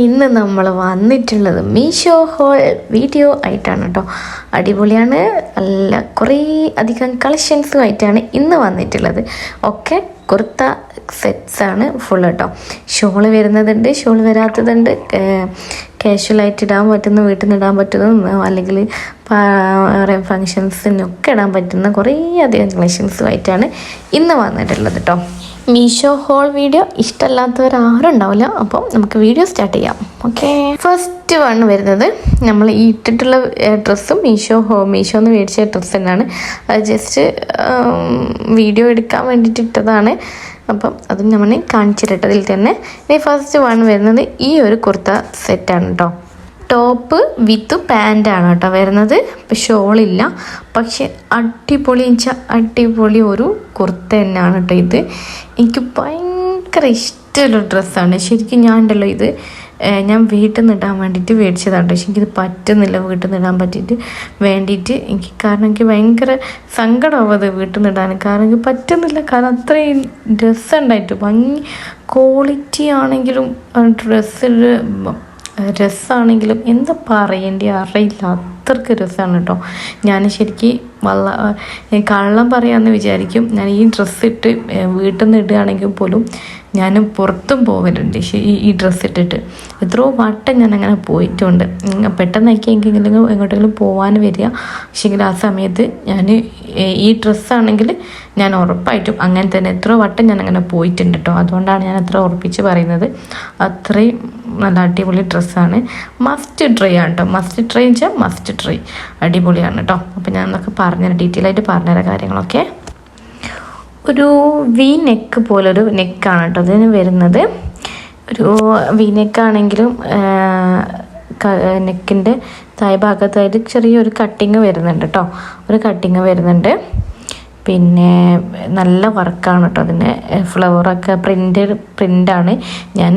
ഇന്ന് നമ്മൾ വന്നിട്ടുള്ളത് മീഷോ ഹോൾ വീഡിയോ ആയിട്ടാണ് കേട്ടോ. അടിപൊളിയാണ്, നല്ല കുറേ അധികം കളക്ഷൻസുമായിട്ടാണ് ഇന്ന് വന്നിട്ടുള്ളത്. ഒക്കെ കുർത്ത സെറ്റ്സാണ് ഫുൾ കേട്ടോ. ഷോള് വരുന്നതുണ്ട്, ഷോൾ വരാത്തതുണ്ട്, കാഷ്വലായിട്ട് ഇടാൻ പറ്റുന്ന, വീട്ടിൽ നിന്ന് ഇടാൻ പറ്റുന്ന, അല്ലെങ്കിൽ ഫങ്ഷൻസിനൊക്കെ ഇടാൻ പറ്റുന്ന കുറേ അധികം കളക്ഷൻസുമായിട്ടാണ് ഇന്ന് വന്നിട്ടുള്ളത് കേട്ടോ. മീഷോ ഹോൾ വീഡിയോ ഇഷ്ടമല്ലാത്തവർ ആരും ഉണ്ടാവില്ല. അപ്പം നമുക്ക് വീഡിയോ സ്റ്റാർട്ട് ചെയ്യാം. ഓക്കെ, ഫസ്റ്റ് വൺ വരുന്നത് നമ്മൾ ഈ ഇട്ടിട്ടുള്ള ഡ്രസ്സും മീഷോന്ന് മേടിച്ച ഡ്രസ്സ് തന്നെയാണ്. അത് ജസ്റ്റ് വീഡിയോ എടുക്കാൻ വേണ്ടിയിട്ട് ഇട്ടതാണ്. അപ്പം അത് നമ്മൾ കാണിച്ചിട്ടതിൽ തന്നെ. ഇനി ഫസ്റ്റ് വൺ വരുന്നത് ഈ ഒരു കുർത്ത സെറ്റാണ് കേട്ടോ. ടോപ്പ് വിത്ത് പാൻറ്റാണ് കേട്ടോ വരുന്നത്. ഷോളില്ല, പക്ഷെ അടിപൊളി ഒരു കുർത്ത തന്നെയാണ് കേട്ടോ ഇത്. എനിക്ക് ഭയങ്കര ഇഷ്ടമുള്ള ഡ്രസ്സാണ് ശരിക്കും. ഞാൻ ഉണ്ടല്ലോ ഇത് ഞാൻ വീട്ടിൽ നിന്ന് ഇടാൻ വേണ്ടിയിട്ട് മേടിച്ചതാണ്. പക്ഷെ എനിക്കിത് പറ്റുന്നില്ല വീട്ടിൽ നിന്ന് ഇടാൻ വേണ്ടിയിട്ട് എനിക്ക്. കാരണം എനിക്ക് ഭയങ്കര സങ്കടമാവും അത് വീട്ടിൽ നിന്ന് ഇടാൻ. കാരണം എനിക്ക് പറ്റുന്നില്ല. കാരണം അത്രയും ഡ്രസ്സുണ്ടായിട്ട് ഭംഗി, ക്വാളിറ്റി ആണെങ്കിലും രസമാണെങ്കിലും എന്താ പറയേണ്ടി അറിയില്ല, അത്രയ്ക്ക് രസമാണ് കേട്ടോ. ഞാൻ ശരിക്കും കള്ളം പറയാമെന്ന് വിചാരിക്കും. ഞാൻ ഈ ഡ്രസ്സ് ഇട്ട് വീട്ടിൽ നിന്ന് ഇടുകയാണെങ്കിൽ പോലും ഞാൻ പുറത്തും പോകലുണ്ട് ഈ ഡ്രസ്സ് ഇട്ടിട്ട്. എത്രയോ വട്ടം ഞാൻ അങ്ങനെ പോയിട്ടുണ്ട്. പെട്ടെന്നൊക്കെ എങ്ങോട്ടെങ്കിലും പോകാൻ വരിക. പക്ഷേങ്കിൽ ആ സമയത്ത് ഞാൻ ഈ ഡ്രസ്സാണെങ്കിൽ ഞാൻ ഉറപ്പായിട്ടും അങ്ങനെ തന്നെ എത്രയോ വട്ടം ഞാൻ അങ്ങനെ പോയിട്ടുണ്ട് കേട്ടോ. അതുകൊണ്ടാണ് ഞാൻ അത്ര ഉറപ്പിച്ച് പറയുന്നത്. അത്രയും നല്ല അടിപൊളി ഡ്രസ്സാണ്. മസ്റ്റ് ട്രൈ ആണ് കേട്ടോ. മസ്റ്റ് ട്രൈ അടിപൊളിയാണ് കേട്ടോ. അപ്പം ഞാൻ എന്നൊക്കെ ഡീറ്റെയിൽ ആയിട്ട് പറഞ്ഞുതരാം കാര്യങ്ങളൊക്കെ. ഒരു വി നെക്ക് പോലൊരു നെക്കാണ് കേട്ടോ ഇതിന് വരുന്നത്. ഒരു വി നെക്കാണെങ്കിലും നെക്കിൻ്റെ താഴെ ഭാഗത്തായിട്ട് ചെറിയൊരു കട്ടിങ് വരുന്നുണ്ട് കേട്ടോ. ഒരു കട്ടിങ് പിന്നെ നല്ല വർക്കാണ് കേട്ടോ. അതിൻ്റെ ഫ്ലവറൊക്കെ പ്രിൻ്റാണ്. ഞാൻ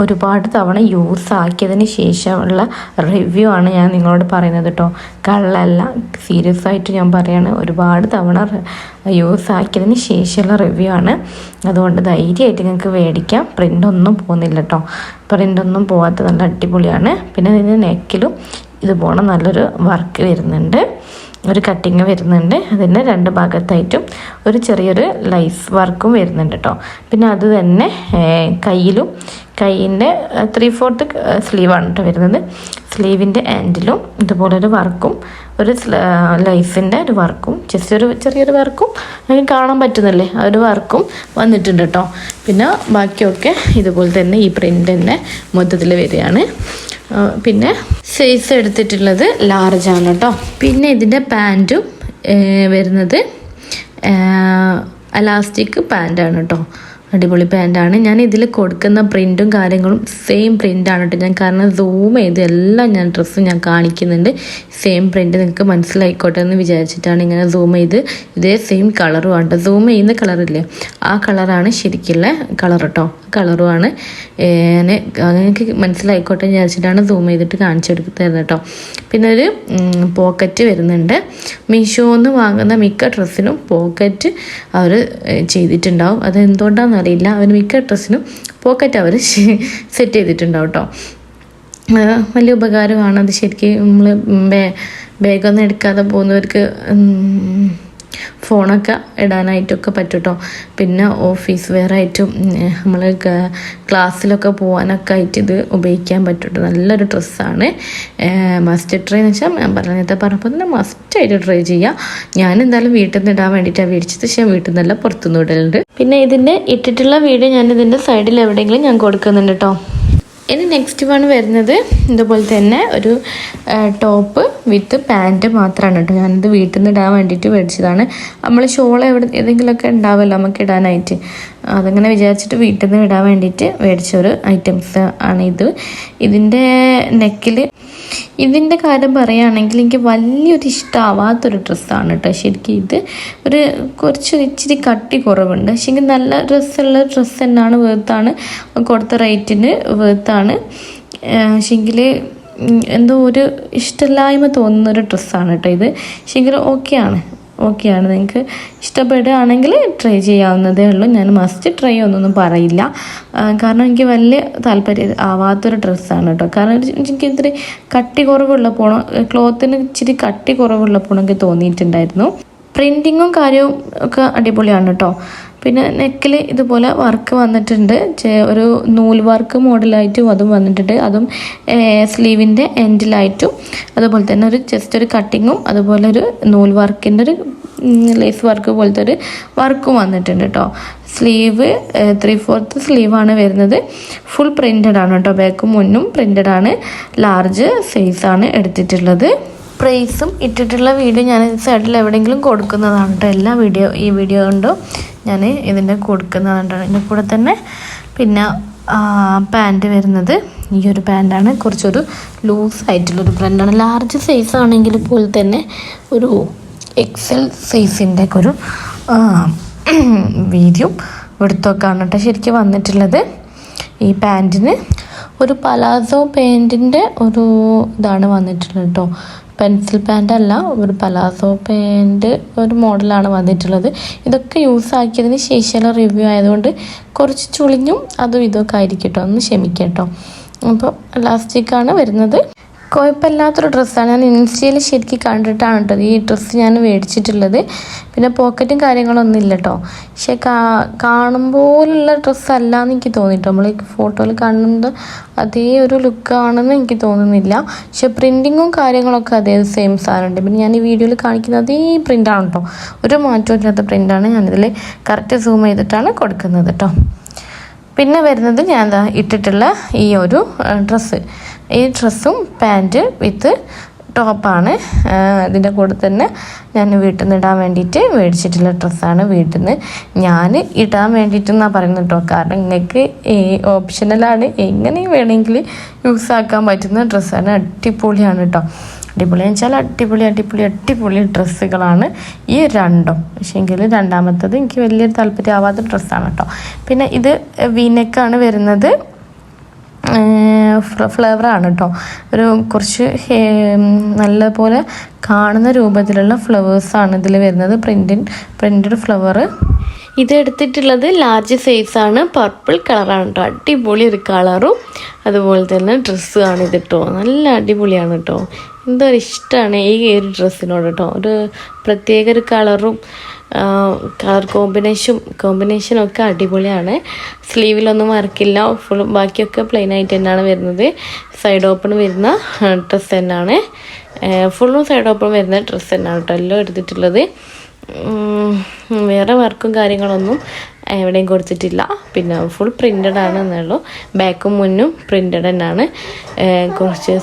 ഒരുപാട് തവണ യൂസ് ആക്കിയതിന് ശേഷമുള്ള റിവ്യൂ ആണ് ഞാൻ നിങ്ങളോട് പറയുന്നത് കേട്ടോ. കള്ളല്ല, സീരിയസ് ആയിട്ട് ഞാൻ പറയാണ്. ഒരുപാട് തവണ യൂസ് ആക്കിയതിന് ശേഷമുള്ള റിവ്യൂ ആണ്. അതുകൊണ്ട് ധൈര്യമായിട്ട് നിങ്ങൾക്ക് മേടിക്കാം. പ്രിൻ്റൊന്നും പോകുന്നില്ല കേട്ടോ. പ്രിൻ്റൊന്നും പോകാത്ത നല്ല അടിപൊളിയാണ്. പിന്നെ ഇതിൻ്റെ നെക്കിലും ഇതുപോലെ നല്ലൊരു വർക്ക് വരുന്നുണ്ട്, ഒരു കട്ടിങ് വരുന്നുണ്ട്. അതിൻ്റെ രണ്ട് ഭാഗത്തായിട്ടും ഒരു ചെറിയൊരു ലൈസ് വർക്കും വരുന്നുണ്ട് കേട്ടോ. പിന്നെ അത് തന്നെ കയ്യിൻ്റെ 3/4 സ്ലീവാണ് കേട്ടോ വരുന്നത്. സ്ലീവിൻ്റെ എൻഡിലും ഇതുപോലൊരു വർക്കും, ഒരു ലൈസിൻ്റെ ഒരു വർക്കും, ജസ്റ്റ് ഒരു ചെറിയൊരു വർക്കും നമുക്ക് കാണാൻ പറ്റുന്നില്ലേ, ആ ഒരു വർക്കും വന്നിട്ടുണ്ട് കേട്ടോ. പിന്നെ ബാക്കിയൊക്കെ ഇതുപോലെ തന്നെ ഈ പ്രിൻ്റ് തന്നെ മൊത്തത്തിൽ വരികയാണ്. പിന്നെ സൈസ് എടുത്തിട്ടുള്ളത് ലാർജാണ് കേട്ടോ. പിന്നെ ഇതിൻ്റെ പാൻറ്റും വരുന്നത് അലാസ്റ്റിക് പാൻറ്റാണ് കേട്ടോ. അടിപൊളി പാൻറ്റാണ്. ഞാൻ ഇതിൽ കൊടുക്കുന്ന പ്രിൻറ്റും കാര്യങ്ങളും സെയിം പ്രിൻ്റാണ് കേട്ടോ. ഞാൻ കാരണം സൂം ചെയ്ത് എല്ലാം ഞാൻ ഡ്രസ്സും ഞാൻ കാണിക്കുന്നുണ്ട്. സെയിം പ്രിൻറ്റ് നിങ്ങൾക്ക് മനസ്സിലായിക്കോട്ടെ എന്ന് വിചാരിച്ചിട്ടാണ് ഇങ്ങനെ സൂം ചെയ്ത്. ഇതേ സെയിം കളറുമാണ് കേട്ടോ. സൂം ചെയ്യുന്ന കളറില്ലേ, ആ കളറാണ് ശരിക്കുള്ള കളർ കേട്ടോ. കളറുമാണ്. നിങ്ങൾക്ക് മനസ്സിലായിക്കോട്ടെ വിചാരിച്ചിട്ടാണ് സൂം ചെയ്തിട്ട് കാണിച്ചെടുക്കുന്നത് കേട്ടോ. പിന്നെ ഒരു പോക്കറ്റ് വരുന്നുണ്ട്. മീഷോന്ന് വാങ്ങുന്ന മിക്ക ഡ്രസ്സിനും പോക്കറ്റ് അവർ ചെയ്തിട്ടുണ്ടാവും. അത് എന്തുകൊണ്ടാണെന്ന് അറിയില്ല. അവർ മിക്ക ഡ്രസ്സിനും പോക്കറ്റ് അവർ സെറ്റ് ചെയ്തിട്ടുണ്ടാവും കേട്ടോ. വലിയ ഉപകാരമാണ് അത് ശരിക്കും. നമ്മൾ ബാഗൊന്നും എടുക്കാതെ പോകുന്നവർക്ക് ഫോണൊക്കെ ഇടാനായിട്ടൊക്കെ പറ്റും കേട്ടോ. പിന്നെ ഓഫീസ് വെയർ ആയിട്ടും നമ്മൾ ക്ലാസ്സിലൊക്കെ പോകാനൊക്കെ ആയിട്ട് ഇത് ഉപയോഗിക്കാൻ പറ്റും കേട്ടോ. നല്ലൊരു ഡ്രസ്സാണ്. മസ്റ്റ് ട്രൈ എന്ന് വെച്ചാൽ ഞാൻ നേരത്തെ പറഞ്ഞപ്പോൾ തന്നെ മസ്റ്റായിട്ട് ട്രൈ ചെയ്യുക. ഞാൻ എന്തായാലും വീട്ടിൽ നിന്ന് ഇടാൻ വേണ്ടിയിട്ടാണ് മേടിച്ചത്. പക്ഷേ വീട്ടിൽ നിന്നല്ല പുറത്തുനിന്ന് ഇടലുണ്ട്. പിന്നെ ഇതിൻ്റെ ഇട്ടിട്ടുള്ള വീഡിയോ ഞാൻ ഇതിൻ്റെ സൈഡിൽ എവിടെയെങ്കിലും ഞാൻ കൊടുക്കുന്നുണ്ട് കേട്ടോ. ഇനി നെക്സ്റ്റ് വൺ വരുന്നത് ഇതുപോലെ തന്നെ ഒരു ടോപ്പ് വിത്ത് പാൻറ്റ് മാത്രമാണ് കേട്ടോ. ഞാനിത് വീട്ടിൽ നിന്ന് ഇടാൻ വേണ്ടിയിട്ട് മേടിച്ചതാണ്. നമ്മൾ ഷോൾ ഏതെങ്കിലുമൊക്കെ ഉണ്ടാവുമല്ലോ നമുക്ക് ഇടാനായിട്ട്, അതങ്ങനെ വിചാരിച്ചിട്ട് വീട്ടിൽ നിന്ന് ഇടാൻ വേണ്ടിയിട്ട് മേടിച്ചൊരു ഐറ്റംസ് ആണ് ഇത്. ഇതിൻ്റെ നെക്കിൽ ഇതിൻ്റെ കാര്യം പറയുകയാണെങ്കിൽ എനിക്ക് വലിയൊരു ഇഷ്ടമാവാത്തൊരു ഡ്രസ്സാണ് കേട്ടോ. ശരിക്കും ഇത് ഇച്ചിരി കട്ടി കുറവുണ്ട്. പക്ഷേ എനിക്ക് നല്ല ഡ്രസ്സുള്ള ഡ്രസ്സ് തന്നെയാണ്, വേർത്താണ്, കൊടുത്ത റേറ്റിന് വേർത്താണ്. പക്ഷേങ്കിൽ എന്തോ ഒരു ഇഷ്ടമില്ലായ്മ തോന്നുന്നൊരു ഡ്രസ്സാണ് കേട്ടോ ഇത്. പക്ഷേങ്കിൽ ഓക്കെയാണ്, ഓക്കെയാണ്. നിങ്ങൾക്ക് ഇഷ്ടപ്പെടുകയാണെങ്കിൽ ട്രൈ ചെയ്യാവുന്നതേ ഉള്ളൂ. ഞാൻ മസ്റ്റ് ട്രൈ ഒന്നൊന്നും പറയില്ല, കാരണം എനിക്ക് വലിയ താല്പര്യം ആവാത്തൊരു ഡ്രസ്സാണ് കേട്ടോ. കാരണം എനിക്ക് ഇത്തിരി കട്ടി കുറവുള്ളപ്പോൾ, ക്ലോത്തിന് ഇച്ചിരി കട്ടി കുറവുള്ളപ്പോൾ എനിക്ക് തോന്നിയിട്ടുണ്ടായിരുന്നു. പ്രിൻറ്റിങ്ങും കാര്യവും ഒക്കെ അടിപൊളിയാണ് കേട്ടോ. പിന്നെ നെക്കിൽ ഇതുപോലെ വർക്ക് വന്നിട്ടുണ്ട്, ഒരു നൂൽ വർക്ക് മോഡലായിട്ടും അതും വന്നിട്ടുണ്ട്. അതും സ്ലീവിൻ്റെ എൻഡിലായിട്ടും അതുപോലെ തന്നെ ജസ്റ്റ് ഒരു കട്ടിങ്ങും അതുപോലെ ഒരു നൂൽ വർക്കിൻ്റെ ഒരു ലേസ് വർക്ക് പോലത്തെ ഒരു വർക്കും വന്നിട്ടുണ്ട് കേട്ടോ. സ്ലീവ് 3/4 സ്ലീവാണ് വരുന്നത്. ഫുൾ പ്രിൻറ്റഡ് ആണ് കേട്ടോ. ബാക്കും മുന്നും പ്രിൻറ്റഡ് ആണ്. ലാർജ് സൈസാണ് എടുത്തിട്ടുള്ളത്. പ്രൈസും ഇട്ടിട്ടുള്ള വീഡിയോ ഞാൻ സൈഡിൽ എവിടെയെങ്കിലും കൊടുക്കുന്നതാണ് കേട്ടോ. ഈ വീഡിയോ കൊണ്ടോ ഞാൻ ഇതിൻ്റെ കൊടുക്കുന്നതാണ്. ഇതിൻ്റെ കൂടെ തന്നെ പിന്നെ പാൻറ്റ് വരുന്നത് ഈ ഒരു പാൻറ്റാണ്. കുറച്ചൊരു ലൂസ് ആയിട്ടുള്ളൊരു പ്രിൻ്റാണ്. ലാർജ് സൈസ് ആണെങ്കിൽ പോലും തന്നെ ഒരു XL സൈസിൻ്റെ ഒക്കെ ഒരു വീതിയും എടുത്തൊക്കെയാണ് കേട്ടോ ശരിക്കും വന്നിട്ടുള്ളത്. ഈ പാൻറ്റിന് ഒരു പലാസോ പാൻറ്റിൻ്റെ ഒരു ഇതാണ് വന്നിട്ടുള്ളത് കേട്ടോ. പെൻസിൽ പാൻ്റ് അല്ല, ഒരു പലാസോ പാൻറ്റ് ഒരു മോഡലാണ് വന്നിട്ടുള്ളത്. ഇതൊക്കെ യൂസ് ആക്കിയതിന് ശേഷമുള്ള റിവ്യൂ ആയതുകൊണ്ട് കുറച്ച് ചുളിഞ്ഞും അതും ഇതൊക്കെ ആയിരിക്കും കേട്ടോ, ഒന്ന് ക്ഷമിക്കാം കേട്ടോ. അപ്പോൾ എലാസ്റ്റിക്കാണ് വരുന്നത്. കുഴപ്പമില്ലാത്തൊരു ഡ്രസ്സാണ്. ഞാൻ ഇൻസ്റ്റയിൽ ശരിക്കും കണ്ടിട്ടാണ് കേട്ടോ ഈ ഡ്രസ്സ് ഞാൻ മേടിച്ചിട്ടുള്ളത്. പിന്നെ പോക്കറ്റും കാര്യങ്ങളൊന്നും ഇല്ല കേട്ടോ. പക്ഷെ കാണുമ്പോഴുള്ള ഡ്രസ്സല്ല എന്ന് എനിക്ക് തോന്നിട്ടോ. നമ്മൾ ഫോട്ടോയിൽ കാണുന്നത് അതേ ഒരു ലുക്കാണെന്ന് എനിക്ക് തോന്നുന്നില്ല. പക്ഷെ പ്രിൻറ്റിങ്ങും കാര്യങ്ങളൊക്കെ അതേ സെയിം സാധനമുണ്ട്. പിന്നെ ഞാൻ ഈ വീഡിയോയിൽ കാണിക്കുന്നത് അതേ പ്രിൻ്റാണ് കേട്ടോ. ഒരു മാറ്റവും ഇല്ലാത്ത പ്രിൻ്റാണ്. ഞാനിതിൽ കറക്റ്റ് സൂം ചെയ്തിട്ടാണ് കൊടുക്കുന്നത് കേട്ടോ. പിന്നെ വരുന്നത് ഞാൻ ഇട്ടിട്ടുള്ള ഈ ഒരു ഡ്രസ്സ്. ഈ ഡ്രസ്സും പാൻറ്റ് വിത്ത് ടോപ്പാണ്. ഇതിൻ്റെ കൂടെ തന്നെ ഞാൻ വീട്ടിൽ നിന്ന് ഇടാൻ വേണ്ടിയിട്ട് മേടിച്ചിട്ടുള്ള ഡ്രസ്സാണ്. വീട്ടിൽ നിന്ന് ഞാൻ ഇടാൻ വേണ്ടിയിട്ടെന്നാണ് പറയുന്നത് കേട്ടോ. കാരണം നിങ്ങൾക്ക് ഓപ്ഷണലാണ്, എങ്ങനെ വേണമെങ്കിൽ യൂസ് ആക്കാൻ പറ്റുന്ന ഡ്രസ്സാണ്. അടിപൊളിയാണ് കേട്ടോ. അടിപൊളിയെന്ന് വെച്ചാൽ അടിപൊളി ഡ്രസ്സുകളാണ് ഈ രണ്ടും. പക്ഷേ എങ്കിൽ രണ്ടാമത്തത് എനിക്ക് വലിയൊരു താല്പര്യമാവാത്ത ഡ്രസ്സാണ് കേട്ടോ. പിന്നെ ഇത് വീനെക്കാണ് വരുന്നത്. ഫ്ലവറാണ് കേട്ടോ. ഒരു കുറച്ച് നല്ലപോലെ കാണുന്ന രൂപത്തിലുള്ള ഫ്ലവേഴ്സാണ് ഇതിൽ വരുന്നത്. Printed flower. ഇത് എടുത്തിട്ടുള്ളത് ലാർജ് സൈസാണ്. പർപ്പിൾ കളറാണ് കേട്ടോ. അടിപൊളി ഒരു കളറും അതുപോലെ തന്നെ ഡ്രസ്സുമാണ് ഇത് കേട്ടോ. നല്ല അടിപൊളിയാണ് കേട്ടോ. എന്തോ ഇഷ്ടമാണ് ഈ ഒരു ഡ്രസ്സിനോട് കേട്ടോ. ഒരു പ്രത്യേക ഒരു കളറും കളർ കോമ്പിനേഷനൊക്കെ അടിപൊളിയാണ്. സ്ലീവിലൊന്നും വർക്കില്ല, ഫുള്ളും ബാക്കിയൊക്കെ പ്ലെയിൻ ആയിട്ട് തന്നെയാണ് വരുന്നത്. സൈഡ് ഓപ്പൺ വരുന്ന ഡ്രസ്സ് തന്നെയാണ്. ഫുള്ളും സൈഡ് ഓപ്പൺ വരുന്ന ഡ്രസ്സ് തന്നെയാണ് കേട്ടോ എല്ലാം എടുത്തിട്ടുള്ളത്. വേറെ വർക്കും കാര്യങ്ങളൊന്നും എവിടെയും കൊടുത്തിട്ടില്ല. പിന്നെ ഫുൾ പ്രിൻറ്റഡ് ആണ് എന്നുള്ളൂ. ബാക്കും മുന്നും പ്രിൻറ്റഡ് തന്നെയാണ്. കുറച്ച്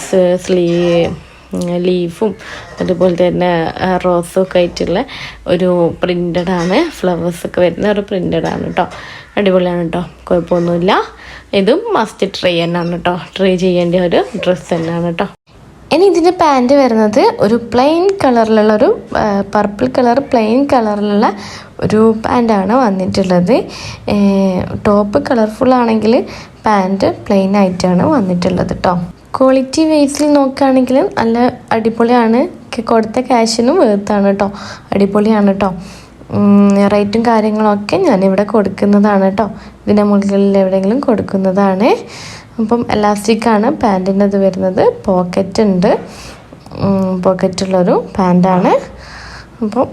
ലീഫും അതുപോലെ തന്നെ റോസും ഒക്കെ ആയിട്ടുള്ള ഒരു പ്രിൻറ്റഡാണ്. ഫ്ലവേഴ്സൊക്കെ വരുന്ന ഒരു പ്രിൻറ്റഡാണ് കേട്ടോ. അടിപൊളിയാണ് കേട്ടോ, കുഴപ്പമൊന്നുമില്ല. ഇതും മസ്റ്റ് ട്രൈ തന്നെയാണ് കേട്ടോ. ട്രൈ ചെയ്യേണ്ട ഒരു ഡ്രസ്സ് തന്നെയാണ് കേട്ടോ. ഇനി ഇതിൻ്റെ പാൻറ്റ് വരുന്നത് ഒരു പ്ലെയിൻ കളറിലുള്ള ഒരു പർപ്പിൾ കളർ പ്ലെയിൻ കളറിലുള്ള ഒരു പാൻറ്റാണ് വന്നിട്ടുള്ളത്. ടോപ്പ് കളർഫുൾ ആണെങ്കിൽ പാൻറ്റ് പ്ലെയിൻ ആയിട്ടാണ് വന്നിട്ടുള്ളത് കേട്ടോ. ക്വാളിറ്റി വൈസിൽ നോക്കുകയാണെങ്കിൽ നല്ല അടിപൊളിയാണ്. കൊടുത്ത ക്യാഷിനും വേർത്താണ് കേട്ടോ. അടിപൊളിയാണ് കേട്ടോ. റേറ്റും കാര്യങ്ങളൊക്കെ ഞാനിവിടെ കൊടുക്കുന്നതാണ് കേട്ടോ. ഇതിൻ്റെ മുകളിൽ എവിടെയെങ്കിലും കൊടുക്കുന്നതാണ്. അപ്പം എലാസ്റ്റിക്കാണ് പാൻറ്റിൻ്റെ ഇത് വരുന്നത്. പോക്കറ്റ് ഉണ്ട്, പോക്കറ്റുള്ളൊരു പാൻറ്റാണ്. അപ്പം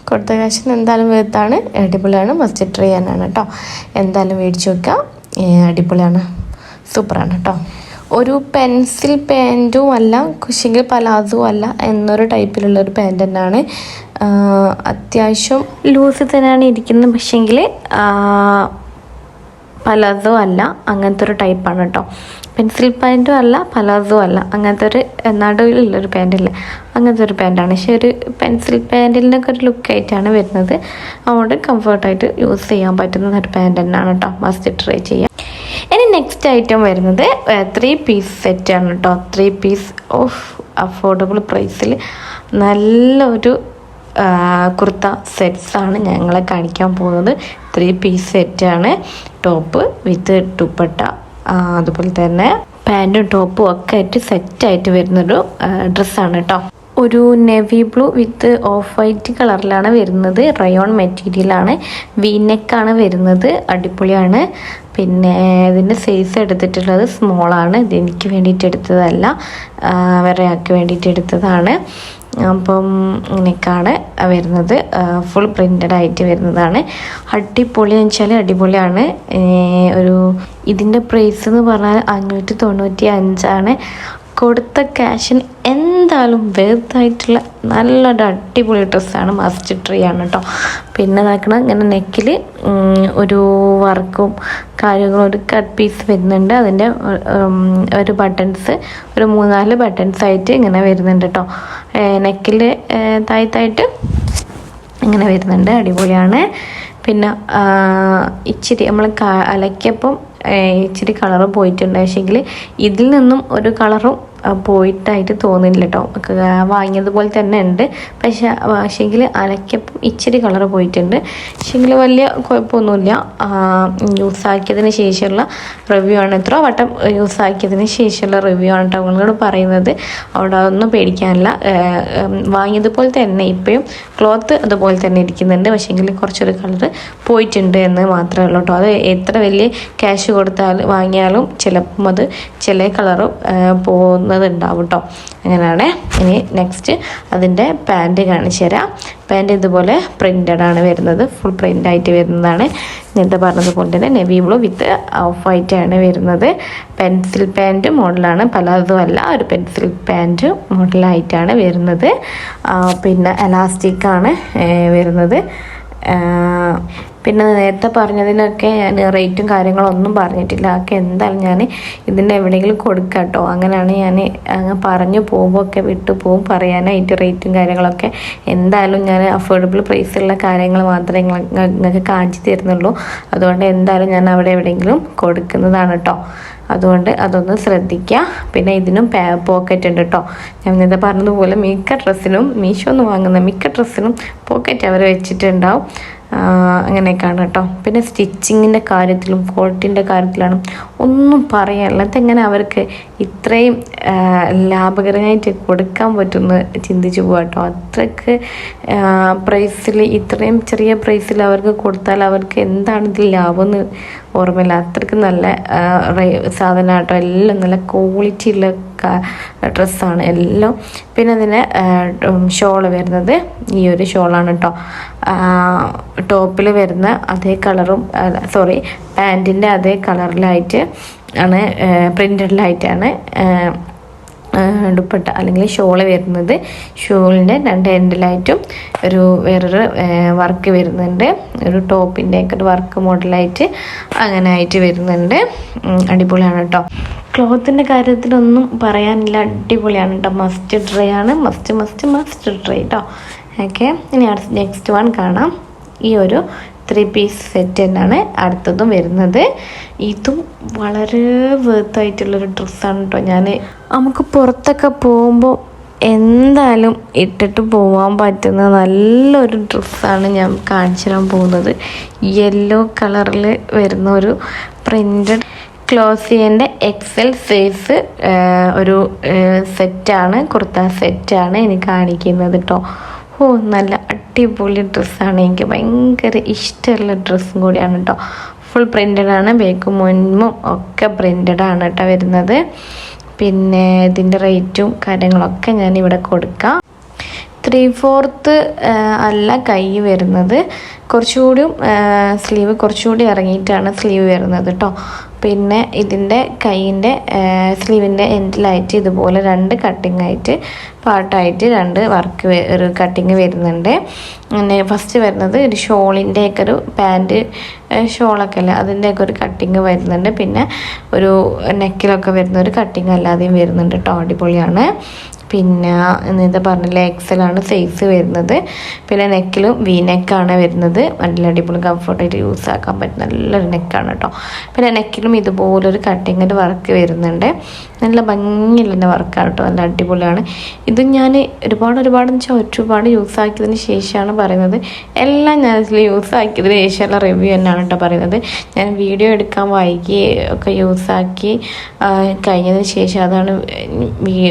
കൊടുത്ത കാശിന് എന്തായാലും വേർത്താണ്. അടിപൊളിയാണ്. മസ്റ്റ് ട്രൈ ചെയ്യാനാണ് കേട്ടോ. എന്തായാലും മേടിച്ച് വെക്കാം. അടിപൊളിയാണ്, സൂപ്പറാണ് കേട്ടോ. ഒരു പെൻസിൽ പാൻറ്റും അല്ല, കുശിങ്കിൽ പലാസോ അല്ല എന്നൊരു ടൈപ്പിലുള്ളൊരു പാൻറ് തന്നെയാണ്. അത്യാവശ്യം ലൂസ് തന്നെയാണ് ഇരിക്കുന്നത്. പക്ഷേങ്കിൽ പലാസോ അല്ല, അങ്ങനത്തെ ഒരു ടൈപ്പാണ് കേട്ടോ. പെൻസിൽ പാൻറ്റും അല്ല, പലാസോ അല്ല, അങ്ങനത്തെ ഒരു നടുവിലുള്ളൊരു പാൻറ്റില്ല, അങ്ങനത്തെ ഒരു പാൻറ്റാണ്. പക്ഷേ ഒരു പെൻസിൽ പാൻറ്റിനൊക്കെ ഒരു ലുക്കായിട്ടാണ് വരുന്നത്. അതുകൊണ്ട് കംഫർട്ടായിട്ട് യൂസ് ചെയ്യാൻ പറ്റുന്ന ഒരു പാൻറ് തന്നെയാണ് കേട്ടോ. മസ്റ്റ് ട്രൈ ചെയ്യാം. ഇനി നെക്സ്റ്റ് ഐറ്റം വരുന്നത് 3 പീസ് സെറ്റാണ് കേട്ടോ. 3 പീസ് അഫോർഡബിൾ പ്രൈസിൽ നല്ലൊരു കുർത്ത സെറ്റ്സാണ് ഞങ്ങളെ കാണിക്കാൻ പോകുന്നത്. 3 പീസ് സെറ്റാണ്. ടോപ്പ് വിത്ത് ദുപ്പട്ട, അതുപോലെ തന്നെ പാൻറ്റും ടോപ്പും ഒക്കെ ആയിട്ട് സെറ്റായിട്ട് വരുന്നൊരു ഡ്രസ്സാണ് കേട്ടോ. ഒരു navy blue width of white കളറിലാണ് വരുന്നത്. റയോൺ മെറ്റീരിയലാണ്, വീനെക്കാണ് വരുന്നത്. അടിപൊളിയാണ്. പിന്നെ ഇതിൻ്റെ സൈസ് എടുത്തിട്ടുള്ളത് സ്മോളാണ്. ഇത് എനിക്ക് വേണ്ടിയിട്ട് എടുത്തതല്ല, വേറെ ആൾക്ക് വേണ്ടിയിട്ട് എടുത്തതാണ്. അപ്പം ഇങ്ങനെയൊക്കെയാണ് വരുന്നത്. ഫുൾ പ്രിൻ്റഡ് ആയിട്ട് വരുന്നതാണ്. അടിപൊളി എന്ന് വെച്ചാൽ അടിപൊളിയാണ്. ഒരു ഇതിൻ്റെ പ്രൈസ് എന്ന് പറഞ്ഞാൽ 595 കൊടുത്ത ക്യാഷിന് എന്തായാലും വെറുതായിട്ടുള്ള നല്ലൊരു അടിപൊളി ഡ്രസ്സാണ്. മസ്റ്റ് ട്രൈ ആണ് കേട്ടോ. പിന്നെ ഇതാക്കണം ഇങ്ങനെ നെക്കിൽ ഒരു വർക്കും കാര്യങ്ങളും ഒരു കട്ട് പീസ് വരുന്നുണ്ട്. അതിൻ്റെ ഒരു ബട്ടൺസ് ഒരു 3-4 ബട്ടൺസ് ആയിട്ട് ഇങ്ങനെ വരുന്നുണ്ട് കേട്ടോ. നെക്കിൽ താഴത്തായിട്ട് ഇങ്ങനെ വരുന്നുണ്ട്. അടിപൊളിയാണ്. പിന്നെ ഇച്ചിരി നമ്മൾ അലക്കിയപ്പം ഇച്ചിരി കളറ് പോയിട്ടുണ്ട്. പക്ഷേങ്കിൽ ഇതിൽ നിന്നും ഒരു കളറും പോയിട്ടായിട്ട് തോന്നുന്നില്ല കേട്ടോ. വാങ്ങിയതുപോലെ തന്നെ ഉണ്ട്. പക്ഷേങ്കിൽ അലക്കിയപ്പം ഇച്ചിരി കളറ് പോയിട്ടുണ്ട്. പക്ഷേങ്കിൽ വലിയ കുഴപ്പമൊന്നുമില്ല. യൂസാക്കിയതിന് ശേഷമുള്ള റിവ്യൂ ആണ്. എത്ര വട്ടം യൂസാക്കിയതിന് ശേഷമുള്ള റിവ്യൂ ആണ് കേട്ടോ നിങ്ങളോട് പറയുന്നത്. അവിടെ ഒന്നും പേടിക്കാനില്ല. വാങ്ങിയതുപോലെ തന്നെ ഇപ്പോഴും ക്ലോത്ത് അതുപോലെ തന്നെ ഇരിക്കുന്നുണ്ട്. പക്ഷേങ്കിൽ കുറച്ചൊരു കളറ് പോയിട്ടുണ്ട് എന്ന് മാത്രമേ ഉള്ളൂ കേട്ടോ. അത് എത്ര വലിയ ക്യാഷ് കൊടുത്താൽ വാങ്ങിയാലും ചിലപ്പം അത് ചില കളറ് പോകുന്നതുണ്ടാവും കേട്ടോ. അങ്ങനെയാണ്. ഇനി നെക്സ്റ്റ് അതിൻ്റെ പാൻറ്റ് കാണിച്ചു തരാം. പാൻറ്റ് ഇതുപോലെ പ്രിൻ്റഡ് ആണ് വരുന്നത്. ഫുൾ പ്രിൻ്റ് ആയിട്ട് വരുന്നതാണ്. നേരത്തെ പറഞ്ഞതുപോലെ തന്നെ navy blue width of white ആണ് വരുന്നത്. പെൻസിൽ പാൻറ്റ് മോഡലാണ്, പലതും അല്ല. ഒരു പെൻസിൽ പാൻറ്റ് മോഡലായിട്ടാണ് വരുന്നത്. പിന്നെ എലാസ്റ്റിക്കാണ് വരുന്നത്. പിന്നെ നേരത്തെ പറഞ്ഞതിനൊക്കെ ഞാൻ റേറ്റും കാര്യങ്ങളൊന്നും പറഞ്ഞിട്ടില്ല. അതൊക്കെ എന്തായാലും ഞാൻ ഇതിൻ്റെ എവിടെയെങ്കിലും കൊടുക്കാം കേട്ടോ. അങ്ങനെയാണ് ഞാൻ അങ്ങ് പറഞ്ഞു പോകുമ്പോഴൊക്കെ വിട്ടു പോകും പറയാനായിട്ട്. റേറ്റും കാര്യങ്ങളൊക്കെ എന്തായാലും ഞാൻ അഫോർഡബിൾ പ്രൈസുള്ള കാര്യങ്ങൾ മാത്രമേ നിങ്ങൾക്ക് കാണിച്ചു തരുന്നുള്ളൂ. അതുകൊണ്ട് എന്തായാലും ഞാൻ അവിടെ എവിടെയെങ്കിലും കൊടുക്കുന്നതാണ് കേട്ടോ. അതുകൊണ്ട് അതൊന്ന് ശ്രദ്ധിക്കുക. പിന്നെ ഇതിനും പോക്കറ്റ് ഉണ്ട് കേട്ടോ. ഞാൻ നേരത്തെ പറഞ്ഞതുപോലെ മിക്ക ഡ്രസ്സിനും മീഷോ ഒന്ന് വാങ്ങുന്ന മിക്ക ഡ്രസ്സിനും പോക്കറ്റ് അവർ വെച്ചിട്ടുണ്ടാവും. അങ്ങനെയൊക്കെയാണ് കേട്ടോ. പിന്നെ സ്റ്റിച്ചിങ്ങിൻ്റെ കാര്യത്തിലും ക്വാളിറ്റിൻ്റെ കാര്യത്തിലാണ് ഒന്നും പറയാനില്ല. അതെങ്ങനെ അവർക്ക് ഇത്രയും ലാഭകരമായിട്ട് കൊടുക്കാൻ പറ്റുമെന്ന് ചിന്തിച്ചു പോകാം കേട്ടോ. അത്രയ്ക്ക് പ്രൈസിൽ, ഇത്രയും ചെറിയ പ്രൈസിൽ അവർക്ക് കൊടുത്താൽ അവർക്ക് എന്താണ് ഇതിൽ ലാഭം എന്ന് ഓർമ്മയില്ല. അത്രയ്ക്ക് നല്ല സാധനം കേട്ടോ. എല്ലാം നല്ല ക്വാളിറ്റി ഉള്ള ഡ്രസ്സാണ് എല്ലാം. പിന്നെ അതിന് ഷോള് വരുന്നത് ഈ ഒരു ഷോളാണ് കേട്ടോ. ടോപ്പിൽ വരുന്ന അതേ കളറും പാൻറ്റിൻ്റെ അതേ കളറിലായിട്ട് ആണ്, പ്രിൻ്റഡിലായിട്ടാണ് ദുപ്പട്ട അല്ലെങ്കിൽ ഷോള് വരുന്നത്. ഷോളിൻ്റെ 2 എൻഡിലായിട്ടും വേറൊരു വർക്ക് വരുന്നുണ്ട്. ഒരു ടോപ്പിൻ്റെയൊക്കെ ഒരു വർക്ക് മോഡലായിട്ട് അങ്ങനെ ആയിട്ട് വരുന്നുണ്ട്. അടിപൊളിയാണ് കേട്ടോ. ക്ലോത്തിൻ്റെ കാര്യത്തിലൊന്നും പറയാനില്ല. അടിപൊളിയാണ് കേട്ടോ. മസ്റ്റ് ട്രൈ ആണ്. മസ്റ്റ് ട്രൈ കേട്ടോ. ഓക്കെ, ഇനി നെക്സ്റ്റ് വൺ കാണാം. ഈ ഒരു 3 പീസ് സെറ്റ് തന്നെയാണ് അടുത്തതും വരുന്നത്. ഇതും വളരെ വേർത്തായിട്ടുള്ളൊരു ഡ്രസ്സാണ് കേട്ടോ. നമുക്ക് പുറത്തൊക്കെ പോകുമ്പോൾ എന്തായാലും ഇട്ടിട്ട് പോകാൻ പറ്റുന്ന നല്ലൊരു ഡ്രസ്സാണ് ഞാൻ കാണിച്ചു തരാൻ പോകുന്നത്. യെല്ലോ കളറിൽ വരുന്ന ഒരു പ്രിൻ്റഡ് ക്ലോസിയൻ്റെ XL സൈസ് ഒരു സെറ്റാണ്, കുർത്ത സെറ്റാണ് എനിക്ക് കാണിക്കുന്നത് കേട്ടോ. നല്ല അടിപൊളി ഡ്രസ്സാണ്. എനിക്ക് ഭയങ്കര ഇഷ്ടമുള്ള ഡ്രസ്സും കൂടിയാണ് കേട്ടോ. ഫുൾ പ്രിൻ്റഡാണ്. ബേക്കും മുൻപും ഒക്കെ പ്രിൻ്റഡാണ് കേട്ടോ വരുന്നത്. പിന്നെ ഇതിൻ്റെ റേറ്റും കാര്യങ്ങളൊക്കെ ഞാനിവിടെ കൊടുക്കാം. 3/4 അല്ല കൈ വരുന്നത്. കുറച്ചുകൂടി സ്ലീവ് കുറച്ചുകൂടി ഇറങ്ങിയിട്ടാണ് സ്ലീവ് വരുന്നത് കേട്ടോ. പിന്നെ ഇതിൻ്റെ കൈയിൻ്റെ സ്ലീവിൻ്റെ എൻഡിലായിട്ട് ഇതുപോലെ 2 കട്ടിങ് ആയിട്ട് പാർട്ടായിട്ട് 2 വർക്ക് ഒരു കട്ടിങ് വരുന്നുണ്ട്. പിന്നെ ഫസ്റ്റ് വരുന്നത് ഒരു ഷോളിൻ്റെയൊക്കെ ഒരു പാൻറ്റ് ഷോളൊക്കെ അല്ല അതിൻ്റെയൊക്കെ ഒരു കട്ടിങ് വരുന്നുണ്ട്. പിന്നെ ഒരു നെക്കിലൊക്കെ വരുന്ന ഒരു കട്ടിങ് അല്ലാതെയും വരുന്നുണ്ട് കേട്ടോ. അടിപൊളിയാണ്. പിന്നെ ഇന്നത്തെ പറഞ്ഞില്ല XL സൈസ് വരുന്നത്. പിന്നെ നെക്കിലും നെക്കാണ് വരുന്നത്. നല്ല അടിപൊളി കംഫർട്ടായിട്ട് യൂസ് ആക്കാൻ പറ്റുന്ന നല്ലൊരു നെക്കാണ് കേട്ടോ. പിന്നെ നെക്കിലും ഇതുപോലൊരു കട്ടിങ്ങിൻ്റെ വർക്ക് വരുന്നുണ്ട്. നല്ല ഭംഗിയുള്ള വർക്കാണ് കേട്ടോ. നല്ല അടിപൊളിയാണ്. ഇത് ഞാൻ ഒരുപാട് യൂസ് ആക്കിയതിന് ശേഷമാണ് പറയുന്നത്. എല്ലാം ഞാൻ ഇതിൽ യൂസ് ആക്കിയതിന് ശേഷമുള്ള റിവ്യൂ തന്നെയാണ് കേട്ടോ പറയുന്നത്. ഞാൻ വീഡിയോ എടുക്കാൻ വൈകി ഒക്കെ യൂസ് ആക്കി കഴിഞ്ഞതിന് ശേഷം അതാണ്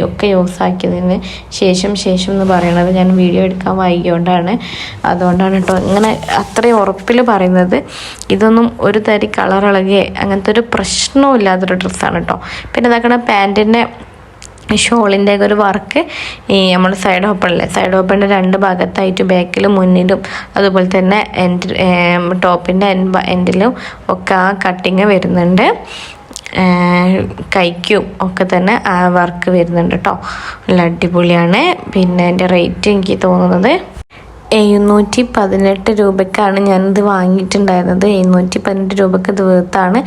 ഒക്കെ യൂസ് ആക്കിയത് ഇതിന് ശേഷം എന്ന് പറയണത്. ഞാൻ വീഡിയോ എടുക്കാൻ വൈകിയോണ്ടാണ്, അതുകൊണ്ടാണ് കേട്ടോ ഇങ്ങനെ അത്രയും ഉറപ്പിൽ പറയുന്നത്. ഇതൊന്നും ഒരു തരി കളർ ഇളകെ അങ്ങനത്തെ ഒരു പ്രശ്നവും ഇല്ലാത്തൊരു ഡ്രസ്സാണ് കേട്ടോ. പിന്നെ ഇതാക്കണ പാൻറ്റിൻ്റെ ഷോളിൻ്റെ ഒരു വർക്ക് ഈ നമ്മൾ സൈഡ് ഓപ്പണിൻ്റെ 2 ഭാഗത്തായിട്ട് ബാക്കിലും മുന്നിലും അതുപോലെ തന്നെ ടോപ്പിൻ്റെ എൻഡിലും ഒക്കെ ആ കട്ടിങ് വരുന്നുണ്ട്. കൈക്കും ഒക്കെ തന്നെ ആ വർക്ക് വരുന്നുണ്ട് കേട്ടോ. നല്ല അടിപൊളിയാണ്. പിന്നെ എൻ്റെ റേറ്റ് എനിക്ക് തോന്നുന്നത് 718 രൂപയ്ക്കാണ് ഞാനിത് വാങ്ങിയിട്ടുണ്ടായിരുന്നത്. 718 രൂപയ്ക്ക് ഇത് വേർത്താണ്.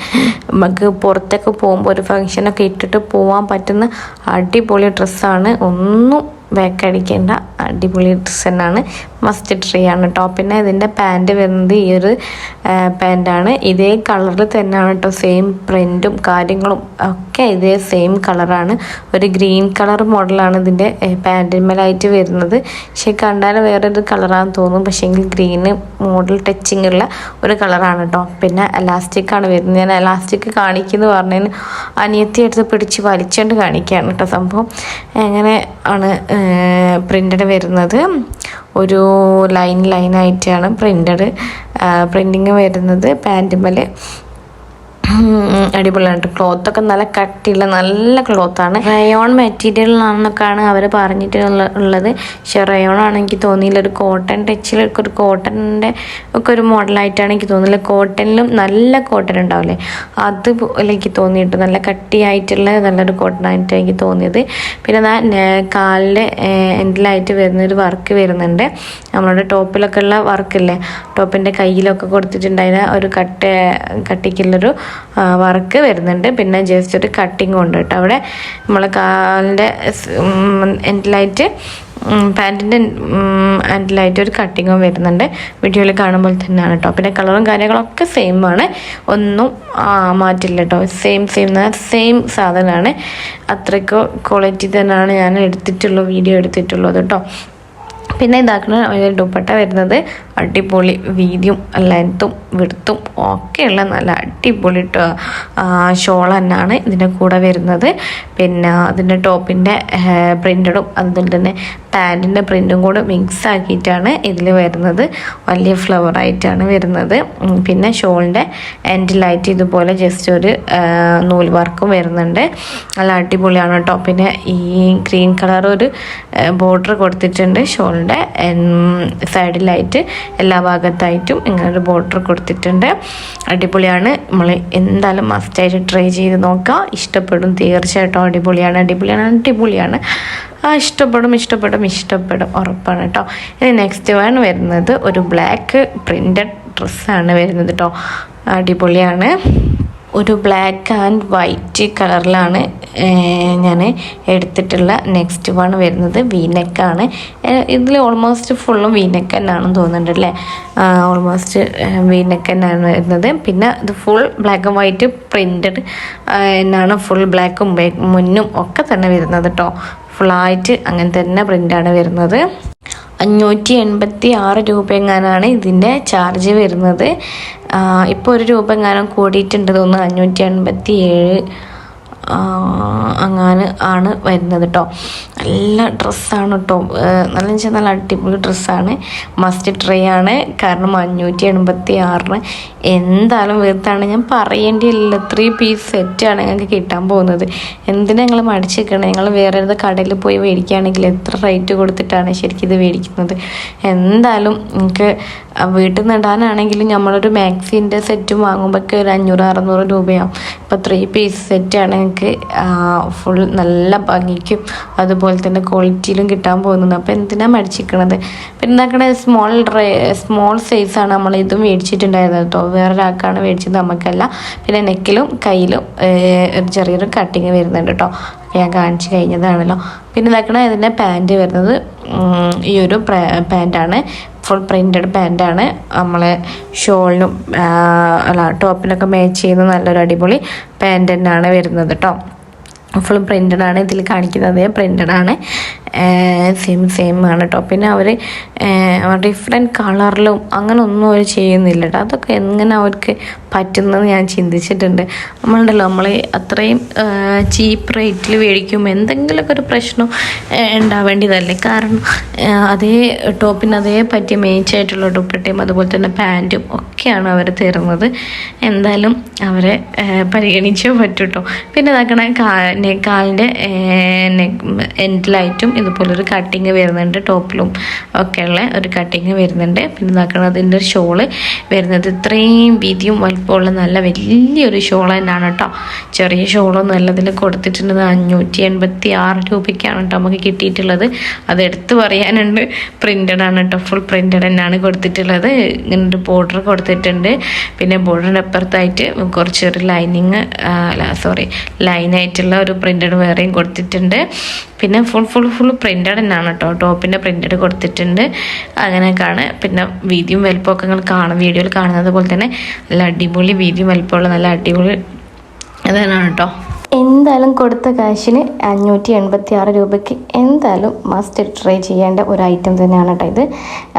നമുക്ക് പുറത്തൊക്കെ പോകുമ്പോൾ ഒരു ഫംഗ്ഷനൊക്കെ ഇട്ടിട്ട് പോകാൻ പറ്റുന്ന അടിപൊളി ഡ്രസ്സാണ്. ഒന്നും ബാക്കടിക്കേണ്ട അടിപൊളി ഡ്രസ്സ് തന്നെയാണ്. മസ്റ്റ് ട്രൈ ആണ് കേട്ടോ. പിന്നെ ഇതിൻ്റെ പാൻറ് വരുന്നത് ഈ ഒരു പാൻറ്റാണ്. ഇതേ കളറിൽ തന്നെയാണ് കേട്ടോ. സെയിം പ്രിൻറ്റും കാര്യങ്ങളും ഒക്കെ ഇതേ സെയിം കളറാണ്. ഒരു ഗ്രീൻ കളർ മോഡലാണ് ഇതിൻ്റെ പാൻറ്റിന്മേലായിട്ട് വരുന്നത്. പക്ഷേ കണ്ടാൽ വേറൊരു കളറാണെന്ന് തോന്നും. പക്ഷേങ്കിൽ ഗ്രീന് മോഡൽ ടച്ചിങ് ഉള്ള ഒരു കളറാണ് കേട്ടോ. പിന്നെ എലാസ്റ്റിക്കാണ് വരുന്നത്. ഞാൻ എലാസ്റ്റിക് കാണിക്കുന്നു പറഞ്ഞതിന് അനിയത്തി എടുത്ത് പിടിച്ച് വലിച്ചുകൊണ്ട് കാണിക്കുകയാണ് കേട്ടോ. സംഭവം എങ്ങനെ ആണ് പ്രിൻ്റഡ് വരുന്നത്. ഒരു ലൈനായിട്ടാണ് പ്രിൻറ്റിങ് വരുന്നത് പാൻറ്റുമ്മൽ. അടിപൊളിയായിട്ട് ക്ലോത്തൊക്കെ നല്ല കട്ടിയുള്ള നല്ല ക്ലോത്താണ്. റയോൺ മെറ്റീരിയലാണെന്നൊക്കെയാണ് അവർ പറഞ്ഞിട്ടുള്ളത്. പക്ഷെ റയോൺ ആണെങ്കിൽ എനിക്ക് തോന്നിയില്ല. ഒരു കോട്ടൺ ടച്ചിലൊക്കെ ഒരു കോട്ടണിൻ്റെ ഒക്കെ ഒരു മോഡലായിട്ടാണ് എനിക്ക് തോന്നില്ല. കോട്ടണിലും നല്ല കോട്ടൺ ഉണ്ടാവില്ലേ, അതുപോലെ എനിക്ക് തോന്നിയിട്ട് നല്ല കട്ടിയായിട്ടുള്ള നല്ലൊരു കോട്ടൺ ആയിട്ട് എനിക്ക് തോന്നിയത്. പിന്നെ കാലിൻ്റെ എൻഡിലായിട്ട് വരുന്നൊരു വർക്ക് വരുന്നുണ്ട്. നമ്മളുടെ ടോപ്പിലൊക്കെ ഉള്ള വർക്കില്ലേ, ടോപ്പിൻ്റെ കയ്യിലൊക്കെ കൊടുത്തിട്ടുണ്ടായിരുന്ന ഒരു കട്ടിക്കുള്ളൊരു വർക്ക് വരുന്നുണ്ട്. പിന്നെ ജസ്റ്റ് ഒരു കട്ടിങ് ഉണ്ട് കേട്ടോ. അവിടെ നമ്മളെ കാലിൻ്റെ എൻഡിലായിട്ട് പാൻറ്റിൻ്റെ എൻഡിലായിട്ട് ഒരു കട്ടിങ്ങും വരുന്നുണ്ട്. വീഡിയോയിൽ കാണുമ്പോൾ തന്നെയാണ് കേട്ടോ. പിന്നെ കളറും കാര്യങ്ങളൊക്കെ സെയിം ആണ്, ഒന്നും മാറ്റില്ല കേട്ടോ. സെയിം സാധനമാണ്. അത്രയ്ക്ക് ക്വാളിറ്റി തന്നെയാണ് ഞാൻ വീഡിയോ എടുത്തിട്ടുള്ളത് കേട്ടോ. പിന്നെ ഇതാക്കുന്ന ഒരു ദുപ്പട്ട വരുന്നത് അടിപൊളി വീതിയും ലെങ്ത്തും വിടുത്തും ഒക്കെയുള്ള നല്ല അടിപൊളി ഷോൾ തന്നെയാണ് ഇതിൻ്റെ കൂടെ വരുന്നത്. പിന്നെ അതിൻ്റെ ടോപ്പിൻ്റെ പ്രിൻ്റഡും അതുപോലെ തന്നെ പാൻറ്റിൻ്റെ പ്രിൻറ്റും കൂടെ മിക്സ് ആക്കിയിട്ടാണ് ഇതിൽ വരുന്നത്. വലിയ ഫ്ലവറായിട്ടാണ് വരുന്നത്. പിന്നെ ഷോളിൻ്റെ എൻഡിലായിട്ട് ഇതുപോലെ ജസ്റ്റ് ഒരു നൂൽ വർക്കും വരുന്നുണ്ട്. നല്ല അടിപൊളിയാണ് കേട്ടോ. പിന്നെ ഈ ഗ്രീൻ കളർ ഒരു ബോർഡർ കൊടുത്തിട്ടുണ്ട്. ഷോളിൻ്റെ സൈഡിലായിട്ട് എല്ലാ ഭാഗത്തായിട്ടും ഇങ്ങനൊരു ബോർഡർ കൊടുത്തിട്ടുണ്ട്. അടിപൊളിയാണ്. നമ്മൾ എന്തായാലും മസ്റ്റായിട്ട് ട്രൈ ചെയ്ത് നോക്കുക. ഇഷ്ടപ്പെടും തീർച്ചയായിട്ടും. അടിപൊളിയാണ്. ഇഷ്ടപ്പെടും ഉറപ്പാണ് കേട്ടോ. ഇനി നെക്സ്റ്റ് വരുന്നത് ഒരു ബ്ലാക്ക് പ്രിൻ്റഡ് ഡ്രസ്സാണ് വരുന്നത് കേട്ടോ. അടിപൊളിയാണ്. ഒരു ബ്ലാക്ക് ആൻഡ് വൈറ്റ് കളറിലാണ് ഞാൻ എടുത്തിട്ടുള്ള. നെക്സ്റ്റ് വരുന്നത് വീനെക്കാണ്. ഇതിൽ ഓൾമോസ്റ്റ് ഫുള്ളും വീനെക്ക് തന്നെയാണെന്ന് തോന്നുന്നുണ്ട് അല്ലേ. ഓൾമോസ്റ്റ് വീനെക്ക് തന്നെയാണ് വരുന്നത്. പിന്നെ ഇത് full black and white printed എന്നാണ്. ഫുൾ ബ്ലാക്കും മുന്നും ഒക്കെ തന്നെ വരുന്നത് കേട്ടോ. ഫുള്ളായിട്ട് അങ്ങനെ തന്നെ പ്രിൻ്റാണ് വരുന്നത്. 586 രൂപ എങ്ങാനാണ് ഇതിൻ്റെ ചാർജ് വരുന്നത്. ഇപ്പോൾ 1 രൂപ എങ്ങാനും കൂടിയിട്ടുണ്ട് തോന്നുന്നു. 587 അങ്ങനെ ആണ് വരുന്നത് കേട്ടോ. നല്ല ഡ്രസ്സാണ് കേട്ടോ. നല്ല അടിപൊളി ഡ്രസ്സാണ്. മസ്റ്റ് ട്രൈ ആണ്. കാരണം 586 എന്തായാലും വെറുതാണ്. ഞാൻ പറയേണ്ടിയില്ല. 3 പീസ് സെറ്റാണ് ഞങ്ങൾക്ക് കിട്ടാൻ പോകുന്നത്. എന്തിനാ ഞങ്ങൾ മടിച്ചിരിക്കണം. ഞങ്ങൾ വേറെ ഏത് കടയിൽ പോയി മേടിക്കുകയാണെങ്കിൽ എത്ര റേറ്റ് കൊടുത്തിട്ടാണ് ശരിക്കും ഇത് മേടിക്കുന്നത്. എന്തായാലും നിങ്ങൾക്ക് വീട്ടിൽ നിന്ന് ഇടാനാണെങ്കിലും നമ്മളൊരു മാക്സിൻ്റെ സെറ്റും വാങ്ങുമ്പോഴൊക്കെ ഒരു 500-600 രൂപയാവും. ഇപ്പോൾ 3 പീസ് സെറ്റാണ് ഞങ്ങൾക്ക് ഫുൾ നല്ല ഭംഗിക്കും അതുപോലെ തന്നെ ക്വാളിറ്റിയിലും കിട്ടാൻ പോകുന്നത്. അപ്പോൾ എന്തിനാണ് മടിച്ചിരിക്കണത്. പിന്നെ എന്താക്കണ സ്മോൾ സൈസാണ് നമ്മൾ ഇതും മേടിച്ചിട്ടുണ്ടായിരുന്നത് കേട്ടോ. വേറൊരാൾക്കാണ് മേടിച്ചത്, നമുക്കല്ല. പിന്നെ നെക്കിലും കയ്യിലും ഒരു ചെറിയൊരു കട്ടിങ് വരുന്നുണ്ട് കേട്ടോ. ഞാൻ കാണിച്ചു കഴിഞ്ഞതാണല്ലോ. പിന്നെ ഇതാക്കണ ഇതിൻ്റെ പാൻറ്റ് വരുന്നത് ഈ ഒരു പാൻറ്റാണ്. Full printed പാൻറ്റാണ്. നമ്മളെ ഷോളിനും ടോപ്പിനൊക്കെ മാച്ച് ചെയ്യുന്ന നല്ലൊരു അടിപൊളി പാൻറ്റ് തന്നെയാണ് വരുന്നത് കേട്ടോ. ഫുൾ പ്രിൻ്റഡ് ആണ്. ഇതിൽ കാണിക്കുന്നത് പ്രിൻ്റഡ് ആണ്. സെയിം ആണ് കേട്ടോ. പിന്നെ അവർ ഡിഫറെൻറ്റ് കളറിലും അങ്ങനെ ഒന്നും അവർ ചെയ്യുന്നില്ല കേട്ടോ. അതൊക്കെ എങ്ങനെ അവർക്ക് പറ്റുന്നത് ഞാൻ ചിന്തിച്ചിട്ടുണ്ട്. നമ്മളുണ്ടല്ലോ നമ്മൾ അത്രയും ചീപ്പ് റേറ്റിൽ മേടിക്കുമ്പോൾ എന്തെങ്കിലുമൊക്കെ ഒരു പ്രശ്നം ഉണ്ടാവേണ്ടതല്ലേ. കാരണം അതേ ടോപ്പിന് അതേ പറ്റിയ മേച്ചായിട്ടുള്ള ഡുപ്പട്ടയും അതുപോലെ തന്നെ പാൻറ്റും ഒക്കെയാണ് അവർ തരുന്നത്. എന്തായാലും അവരെ പരിഗണിച്ചേ പറ്റൂട്ടോ. പിന്നെ ഇതാക്കണ കാലിൻ്റെ എൻഡിലായിട്ടും ഇതുപോലൊരു കട്ടിങ് വരുന്നുണ്ട്. ടോപ്പിലും ഒക്കെയുള്ള ഒരു കട്ടിങ് വരുന്നുണ്ട്. പിന്നെ ഇതാക്കണം അതിൻ്റെ ഒരു ഷോള് വരുന്നത് ഇത്രയും വീതിയും വലിപ്പമുള്ള നല്ല വലിയൊരു ഷോൾ തന്നെയാണ് കേട്ടോ. ചെറിയ ഷോളൊന്നും അല്ലതിൽ കൊടുത്തിട്ടുള്ളത് 586 രൂപയ്ക്കാണ് കേട്ടോ നമുക്ക് കിട്ടിയിട്ടുള്ളത്. അത് എടുത്ത് പറയാനുണ്ട്, പ്രിൻ്റഡ് ആണ് കേട്ടോ. ഫുൾ പ്രിൻ്റഡ് തന്നെയാണ് കൊടുത്തിട്ടുള്ളത്. ഇങ്ങനെ ഒരു ബോർഡർ കൊടുത്തിട്ടുണ്ട്. പിന്നെ ബോർഡറിൻ്റെ അപ്പുറത്തായിട്ട് കുറച്ചൊരു ലൈനായിട്ടുള്ള ഒരു പ്രിൻ്റഡ് വേറെയും കൊടുത്തിട്ടുണ്ട്. പിന്നെ ഫുൾ പ്രിൻ്റഡ് തന്നെയാണ് കേട്ടോ. ടോപ്പിൻ്റെ പ്രിൻ്റഡ് കൊടുത്തിട്ടുണ്ട്. അങ്ങനെയൊക്കെയാണ്. പിന്നെ വീതിയും വലിപ്പമൊക്കെ നിങ്ങൾ വീഡിയോയിൽ കാണുന്നത് പോലെ തന്നെ നല്ല അടിപൊളി വീതിയും വലിപ്പമുള്ള നല്ല അടിപൊളി അതാണ് കേട്ടോ. എന്തായാലും കൊടുത്ത കാശിന് 586 രൂപയ്ക്ക് എന്തായാലും മസ്റ്റ് ട്രൈ ചെയ്യേണ്ട ഒരു ഐറ്റം തന്നെയാണ് കേട്ടോ ഇത്.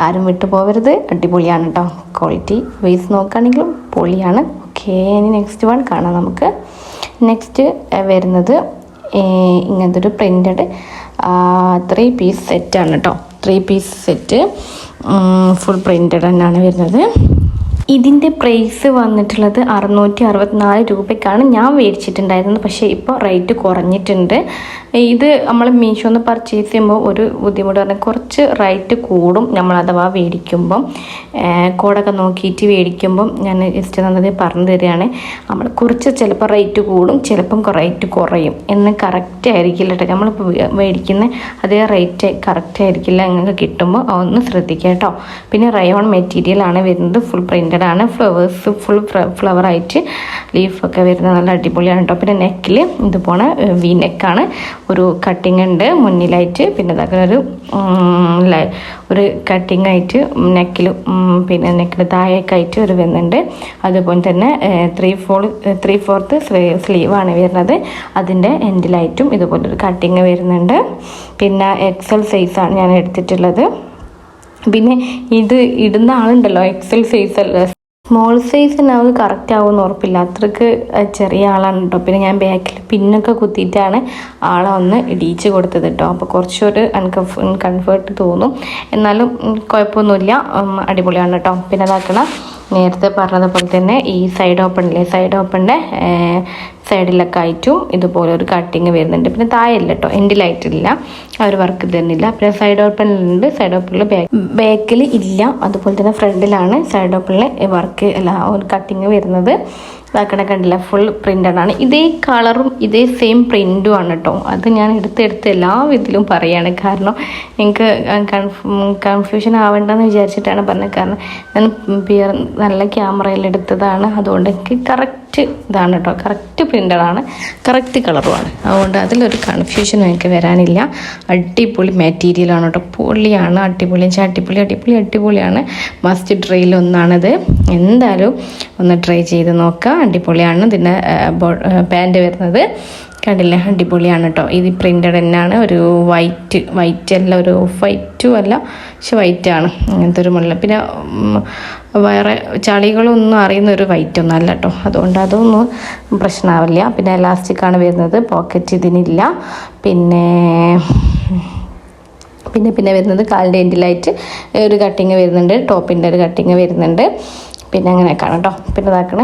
ആരും വിട്ടു പോകരുത്. അടിപൊളിയാണ് കേട്ടോ. ക്വാളിറ്റി വൈസ് നോക്കുകയാണെങ്കിലും പൊളിയാണ്. ഓക്കെ, ഇനി നെക്സ്റ്റ് വൺ കാണാം നമുക്ക്. നെക്സ്റ്റ് വരുന്നത് ഇങ്ങനത്തെ ഒരു പ്രിൻ്റഡ് 3 പീസ് സെറ്റാണ് കേട്ടോ. 3 പീസ് സെറ്റ് ഫുൾ പ്രിൻ്റഡ് തന്നെയാണ് വരുന്നത്. ഇതിൻ്റെ പ്രൈസ് വന്നിട്ടുള്ളത് 664 രൂപയ്ക്കാണ് ഞാൻ മേടിച്ചിട്ടുണ്ടായിരുന്നത്. പക്ഷേ ഇപ്പോൾ റേറ്റ് കുറഞ്ഞിട്ടുണ്ട്. ഇത് നമ്മൾ മീഷോന്ന് പർച്ചേസ് ചെയ്യുമ്പോൾ ഒരു ബുദ്ധിമുട്ട് പറഞ്ഞാൽ കുറച്ച് റേറ്റ് കൂടും നമ്മൾ അഥവാ മേടിക്കുമ്പം. കോഡൊക്കെ നോക്കിയിട്ട് മേടിക്കുമ്പം ഞാൻ ജസ്റ്റ് നന്നത് പറഞ്ഞു തരികയാണ്. നമ്മൾ കുറച്ച് ചിലപ്പോൾ റേറ്റ് കൂടും, ചിലപ്പം റേറ്റ് കുറയും എന്ന് കറക്റ്റ് ആയിരിക്കില്ല കേട്ടോ. നമ്മളിപ്പോൾ മേടിക്കുന്ന അതേ റേറ്റ് കറക്റ്റ് ആയിരിക്കില്ല. നിങ്ങൾക്ക് കിട്ടുമ്പോൾ ഒന്ന് ശ്രദ്ധിക്കുക കേട്ടോ. പിന്നെ റയോൺ മെറ്റീരിയലാണ് വരുന്നത്. ഫുൾ പ്രിൻ്റഡ് ആണ്. ഫ്ലവേഴ്സ് ഫുൾ ഫ്ലവറായിട്ട് ലീഫൊക്കെ വരുന്നത് നല്ല അടിപൊളിയാണ് കേട്ടോ. പിന്നെ നെക്കിൽ ഇതുപോലെ വി നെക്കാണ്. ഒരു കട്ടിങ് ഉണ്ട് മുന്നിലായിട്ട്. പിന്നെ അതൊക്കെ ഒരു കട്ടിങ് ആയിട്ട് നെക്കിൽ, പിന്നെ നെക്കിൽ താഴേക്കായിട്ട് ഒരു വരുന്നുണ്ട്. അതുപോലെ തന്നെ 3/4 സ്ലീവാണ് വരുന്നത്. അതിൻ്റെ എൻഡിലായിട്ടും ഇതുപോലൊരു കട്ടിങ് വരുന്നുണ്ട്. പിന്നെ XL സൈസാണ് ഞാൻ എടുത്തിട്ടുള്ളത്. പിന്നെ ഇത് ഇടുന്ന ആളുണ്ടല്ലോ XL സൈസ് അല്ല, സ്മോൾ സൈസ് നമുക്ക് കറക്റ്റ് ആവുമെന്ന് ഉറപ്പില്ല. അത്രയ്ക്ക് ചെറിയ ആളാണ് കേട്ടോ. പിന്നെ ഞാൻ ബാക്കിൽ പിന്നൊക്കെ കുത്തിയിട്ടാണ് ആളെ ഒന്ന് ഇടിച്ച് കൊടുത്തത് കേട്ടോ. അപ്പോൾ കുറച്ചൊരു കംഫേർട്ട് തോന്നും, എന്നാലും കുഴപ്പമൊന്നുമില്ല, അടിപൊളിയാണ് കേട്ടോ. പിന്നെ അതാക്കണം നേരത്തെ പറഞ്ഞതുപോലെ തന്നെ ഈ സൈഡ് ഓപ്പണിൻ്റെ സൈഡിലൊക്കെ ആയിട്ടും ഇതുപോലെ ഒരു കട്ടിങ് വരുന്നുണ്ട്. പിന്നെ താഴെയല്ല കേട്ടോ, എൻഡിലായിട്ടില്ല, ആ ഒരു വർക്ക് തരുന്നില്ല. പിന്നെ സൈഡ് ഓപ്പണിലുണ്ട്. സൈഡ് ഓപ്പണിൽ ബാക്കിൽ ഇല്ല. അതുപോലെ തന്നെ ഫ്രണ്ടിലാണ് സൈഡ് ഓപ്പണിൽ വർക്ക് അല്ല ഒരു കട്ടിങ് വരുന്നത്. ഇതാക്കണ കണ്ടില്ല, ഫുൾ പ്രിൻ്റഡ് ആണ്. ഇതേ കളറും ഇതേ സെയിം പ്രിൻറ്റും ആണ് കേട്ടോ. അത് ഞാൻ എടുത്ത് എല്ലാ വിധത്തിലും പറയുകയാണ്. കാരണം എനിക്ക് കൺഫ്യൂഷൻ ആവേണ്ടെന്ന് വിചാരിച്ചിട്ടാണ് പറഞ്ഞത്. കാരണം ഞാൻ നല്ല ക്യാമറയിൽ എടുത്തതാണ്. അതുകൊണ്ട് എനിക്ക് കറക്റ്റ് ഇതാണ് കേട്ടോ. കറക്റ്റ് പ്രിൻ്റഡാണ്, കറക്റ്റ് കളറുമാണ്. അതുകൊണ്ട് അതിലൊരു കൺഫ്യൂഷനും എനിക്ക് വരാനില്ല. അടിപൊളി മെറ്റീരിയലാണ് കേട്ടോ. പൊളിയാണ്, അടിപൊളിയാണ്. മസ്റ്റ് ട്രൈയിലൊന്നാണിത്. എന്തായാലും ഒന്ന് ട്രൈ ചെയ്ത് നോക്കുക. അടിപൊളിയാണ്. ഇതിൻ്റെ പാൻറ് വരുന്നത് കണ്ടില്ലേ, അടിപൊളിയാണ് കേട്ടോ. ഇത് പ്രിൻ്റഡ് തന്നെയാണ്. ഒരു വൈറ്റ് അല്ല, ഒരു ഓഫ് വൈറ്റും അല്ല, പക്ഷെ വൈറ്റാണ്. അങ്ങനത്തെ ഒരു മുള്ള. പിന്നെ വേറെ ചളികളൊന്നും അറിയുന്ന ഒരു വൈറ്റ് ഒന്നും അല്ല കേട്ടോ. അതുകൊണ്ട് അതൊന്നും പ്രശ്നമാവില്ല. പിന്നെ എലാസ്റ്റിക്കാണ് വരുന്നത്. പോക്കറ്റ് ഇതിനില്ല. പിന്നെ വരുന്നത് കാലിൻ്റെ എൻഡിലായിട്ട് ഒരു കട്ടിങ് വരുന്നുണ്ട്. ടോപ്പിൻ്റെ ഒരു കട്ടിങ് വരുന്നുണ്ട്. പിന്നെ അങ്ങനെയൊക്കെയാണ് കേട്ടോ. പിന്നെ ഇതാക്കണ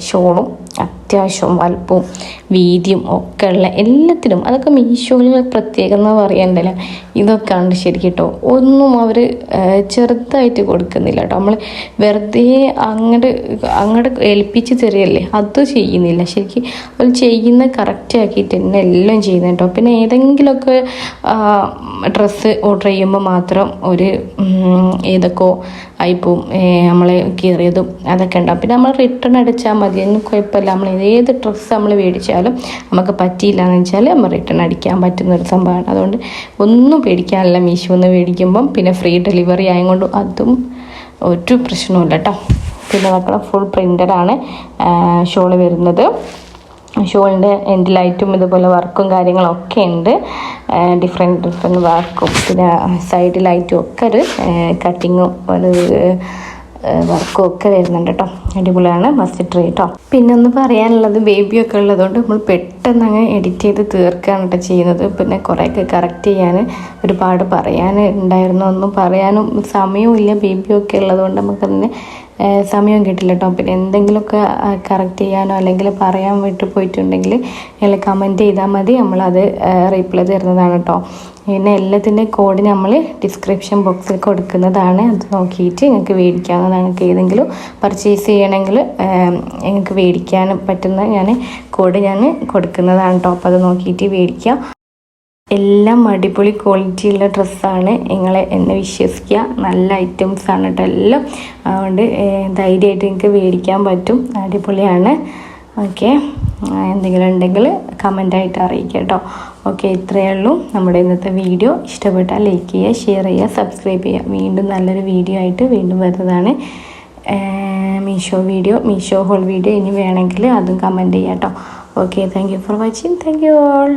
ഷോളും അത്യാവശ്യം വലുപ്പവും വീതിയും ഒക്കെ ഉള്ള എല്ലാത്തിനും. അതൊക്കെ മീഷോയിൽ പ്രത്യേകം എന്ന് പറയണ്ടല്ലോ. ഇതൊക്കെ ആണ് ശരിക്കും കേട്ടോ. ഒന്നും അവർ ചെറുതായിട്ട് കൊടുക്കുന്നില്ല കേട്ടോ. നമ്മൾ വെറുതെ അങ്ങോട്ട് ഏൽപ്പിച്ച് തരികയല്ലേ, അത് ചെയ്യുന്നില്ല. ശരിക്കും അവർ ചെയ്യുന്ന കറക്റ്റ് ആക്കിയിട്ട് തന്നെ എല്ലാം ചെയ്യുന്നത് കേട്ടോ. പിന്നെ ഏതെങ്കിലുമൊക്കെ ഡ്രസ്സ് ഓർഡർ ചെയ്യുമ്പോൾ മാത്രം ഒരു ഏതൊക്കെയോ ആയിപ്പോവും, നമ്മൾ കീറിയതും അതൊക്കെ ഉണ്ടാവും. പിന്നെ നമ്മൾ റിട്ടേൺ അടിച്ചാൽ മതി, അതിന് കുഴപ്പമില്ല. നമ്മൾ ഏത് ഡ്രസ്സ് നമ്മൾ മേടിച്ചാലും നമുക്ക് പറ്റിയില്ല എന്ന് വെച്ചാൽ നമ്മൾ റിട്ടേൺ അടിക്കാൻ പറ്റുന്നൊരു സംഭവമാണ്. അതുകൊണ്ട് ഒന്നും പേടിക്കാനില്ല മീഷോന്ന് മേടിക്കുമ്പം. പിന്നെ ഫ്രീ ഡെലിവറി ആയതുകൊണ്ട് അതും ഒരു പ്രശ്നവുമില്ല കേട്ടോ. പിന്നെ മക്കളെ ഫുൾ പ്രിൻ്റഡാണ് ഷോള് വരുന്നത്. ഷോളിൻ്റെ എൻഡിലായിട്ടും ഇതുപോലെ വർക്കും കാര്യങ്ങളൊക്കെ ഉണ്ട്. ഡിഫറെൻറ്റ് വർക്കും പിന്നെ സൈഡിലായിട്ടും ഒക്കെ ഒരു കട്ടിങ്ങും ഒരു വർക്കും ഒക്കെ വരുന്നുണ്ട് കേട്ടോ. അടിപൊളിയാണ് മസ്റ്റ് ട്രൈ കേട്ടോ. പിന്നെ ഒന്ന് പറയാനുള്ളത്, ബേബിയൊക്കെ ഉള്ളതുകൊണ്ട് നമ്മൾ പെട്ടെന്ന് അങ്ങ് എഡിറ്റ് ചെയ്ത് തീർക്കുകയാണ് കേട്ടോ ചെയ്യുന്നത്. പിന്നെ കുറേയൊക്കെ കറക്റ്റ് ചെയ്യാൻ ഒരുപാട് പറയാൻ ഉണ്ടായിരുന്നു, ഒന്നും പറയാനും സമയവും ഇല്ല. ബേബിയൊക്കെ ഉള്ളതുകൊണ്ട് നമുക്കതിന് സമയം കിട്ടില്ല കേട്ടോ. പിന്നെ എന്തെങ്കിലുമൊക്കെ കറക്റ്റ് ചെയ്യാനോ അല്ലെങ്കിൽ പറയാൻ വിട്ട് പോയിട്ടുണ്ടെങ്കിൽ നിങ്ങൾ കമൻറ്റ് ചെയ്താൽ മതി, നമ്മളത് റീപ്ലൈ തരുന്നതാണ് കേട്ടോ. പിന്നെ എല്ലാത്തിൻ്റെ കോഡ് നമ്മൾ ഡിസ്ക്രിപ്ഷൻ ബോക്സിൽ കൊടുക്കുന്നതാണ്. അത് നോക്കിയിട്ട് നിങ്ങൾക്ക് മേടിക്കാവുന്നതാണ്. നിങ്ങൾക്ക് ഏതെങ്കിലും പർച്ചേസ് ചെയ്യണമെങ്കിൽ നിങ്ങൾക്ക് മേടിക്കാൻ പറ്റുന്ന കോഡ് ഞാൻ കൊടുക്കുന്നതാണ് കേട്ടോ. അപ്പോൾ അത് നോക്കിയിട്ട് മേടിക്കാം. എല്ലാം അടിപൊളി ക്വാളിറ്റിയുള്ള ഡ്രസ്സാണ്, എന്നെ വിശ്വസിക്കുക. നല്ല ഐറ്റംസാണ് കേട്ടോ എല്ലാം. അതുകൊണ്ട് ധൈര്യമായിട്ട് നിങ്ങൾക്ക് മേടിക്കാൻ പറ്റും. അടിപൊളിയാണ്. ഓക്കെ, എന്തെങ്കിലും ഉണ്ടെങ്കിൽ കമൻ്റായിട്ട് അറിയിക്കുക കേട്ടോ. ഓക്കെ, ഇത്രയേ ഉള്ളൂ നമ്മുടെ ഇന്നത്തെ വീഡിയോ. ഇഷ്ടപ്പെട്ടാൽ ലൈക്ക് ചെയ്യുക, ഷെയർ ചെയ്യുക, സബ്സ്ക്രൈബ് ചെയ്യുക. വീണ്ടും നല്ലൊരു വീഡിയോ ആയിട്ട് വീണ്ടും വരുന്നതാണ്. മീഷോ ഹോൾ വീഡിയോ ഇനി വേണമെങ്കിൽ അതും കമൻറ്റ് ചെയ്യാം കേട്ടോ. Okay, thank you for watching. Thank you all.